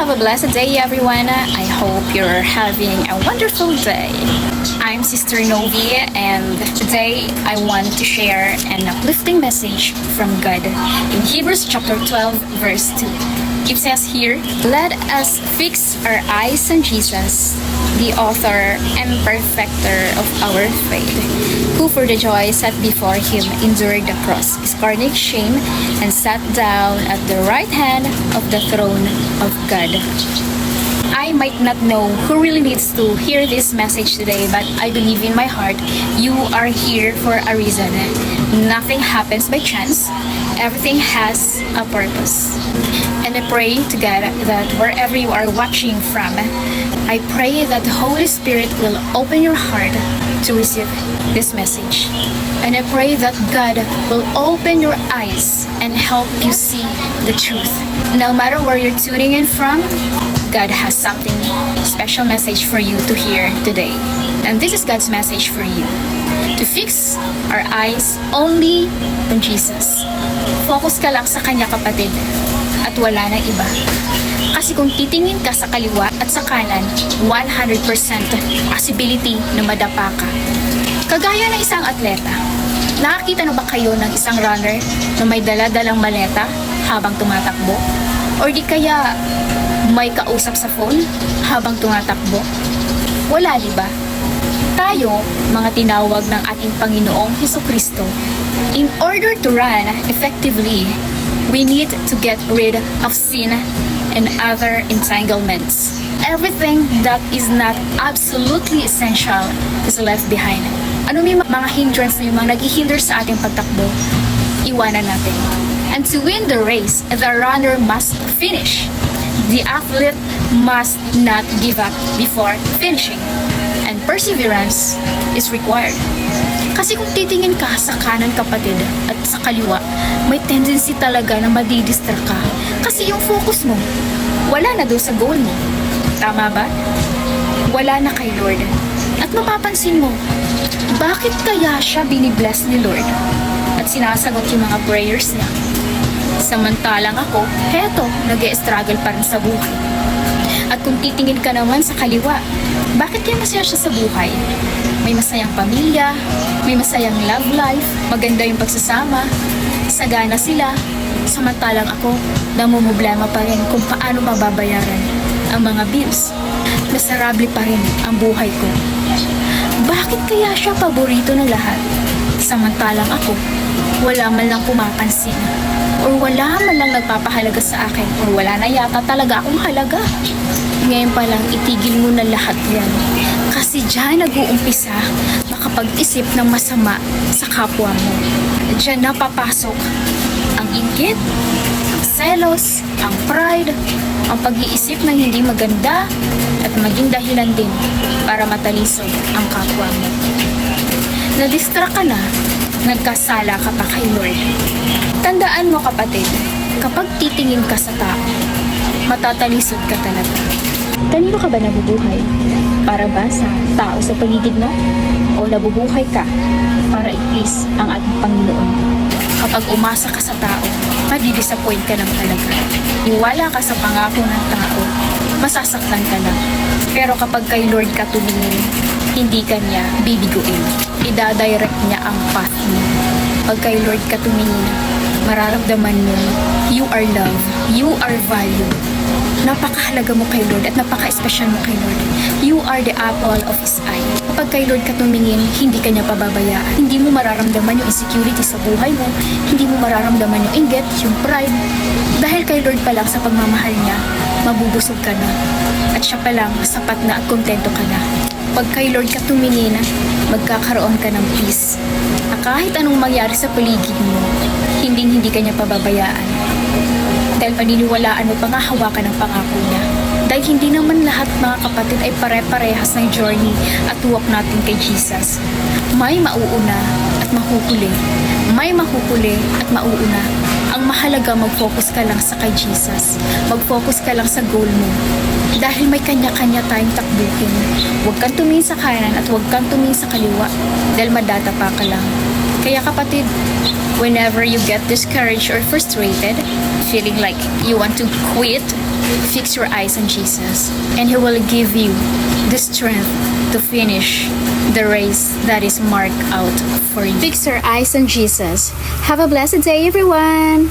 have a blessed day, everyone. I hope you're having a wonderful day. I'm Sister Novi, and today I want to share an uplifting message from God in Hebrews chapter 12, verse 2. It says here, "Let us fix our eyes on Jesus, the author and perfecter of our faith, who for the joy set before him endured the cross, scorning shame, and sat down at the right hand of the throne of God." I might not know who really needs to hear this message today, but I believe in my heart you are here for a reason. Nothing happens by chance. Everything has a purpose. And I pray to God that wherever you are watching from, I pray that the Holy Spirit will open your heart to receive this message. And I pray that God will open your eyes and help you see the truth. No matter where you're tuning in from, God has something special message for you to hear today. And this is God's message for you. To fix our eyes only on Jesus. Focus ka lang sa kanya, kapatid, at wala nang iba. Kasi kung titingin ka sa kaliwa at sa kanan, 100% possibility na madapa ka. Kagaya ng isang atleta, nakakita na ba kayo ng isang runner na may dala-dalang maleta habang tumatakbo? Or di kaya may kausap sa phone habang tumatakbo? Wala, di ba? Tayo, mga tinawag ng ating Panginoong Hesukristo, in order to run effectively, we need to get rid of sin and other entanglements. Everything that is not absolutely essential is left behind. Ano may mga hindrance na yung mga naghihinder sa ating pagtakbo, iwanan natin. And to win the race, the runner must finish. The athlete must not give up before finishing. And perseverance is required. Kasi kung titingin ka sa kanan, kapatid, at sa kaliwa, may tendency talaga na madidistract ka. Kasi yung focus mo, wala na doon sa goal mo. Tama ba? Wala na kay Lord. At mapapansin mo, bakit kaya siya binibless ni Lord? At sinasagot yung mga prayers niya. Samantalang ako, heto, nag-e-struggle pa rin sa buhay. At kung titingin ka naman sa kaliwa, bakit kaya masaya siya sa buhay? May masayang pamilya, may masayang love life, maganda yung pagsasama, sagana sila. Samantalang ako, namumblema pa rin kung paano mababayaran ang mga bills. Miserable pa rin ang buhay ko. Bakit kaya siya paborito ng lahat? Samantalang ako, wala man lang pumapansin. Or wala man lang nagpapahalaga sa akin. Or wala na yata talaga akong halaga. Ngayon pa lang, itigil mo na lahat yan. Kasi dyan nag-uumpisa makapag-isip ng masama sa kapwa mo. Dyan napapasok ang inggit, ang selos, ang pride, ang pag-iisip ng hindi maganda, at maging dahilan din para matalisod ang kapwa mo. Na-distract ka na, nagkasala ka pa kay Lord. Tandaan mo, kapatid, kapag titingin ka sa tao, matatalisod ka talaga. Kanino ka ba nabubuhay? Para ba sa tao sa paligid mo? O nabubuhay ka para i-please ang ating Panginoon? Kapag umasa ka sa tao, madidisappoint ka lang talaga. Iwala ka sa pangako ng tao, masasaktan ka lang. Pero kapag kay Lord ka tumingin, hindi ka niya bibiguin. Ida-direct niya ang path mo. Pag kay Lord ka tumingin, mararamdaman mo, you are loved, you are valued. Napakahalaga mo kay Lord at napaka-espesyal mo kay Lord. You are the apple of His eye. Kapag kay Lord ka tumingin, hindi ka niya pababayaan. Hindi mo mararamdaman yung insecurity sa buhay mo. Hindi mo mararamdaman yung inggit, yung pride. Dahil kay Lord pa lang sa pagmamahal niya, mabubusog ka na. At siya pa lang, sapat na at kontento ka na. Pag kay Lord ka tumingin, magkakaroon ka ng peace. Na kahit anong mangyari sa paligid mo, hindi ka niya pababayaan. Dahil paniniwalaan mo, pangahawakan ng pangako niya. Dahil hindi naman lahat, mga kapatid, ay pare-parehas ng journey at walk natin kay Jesus. May mauuna at mahuhuli. May mahuhuli at mauuna. Ang mahalaga, mag-focus ka lang sa kay Jesus. Mag-focus ka lang sa goal mo. Dahil may kanya-kanya tayong takbuhin. Huwag kang tumingin sa kanan at huwag kang tumingin sa kaliwa. Dahil madadapa ka lang. Kaya kapatid, whenever you get discouraged or frustrated, feeling like you want to quit, Fix your eyes on Jesus, and He will give you the strength to finish the race that is marked out for you. Fix your eyes on Jesus. Have a blessed day, everyone!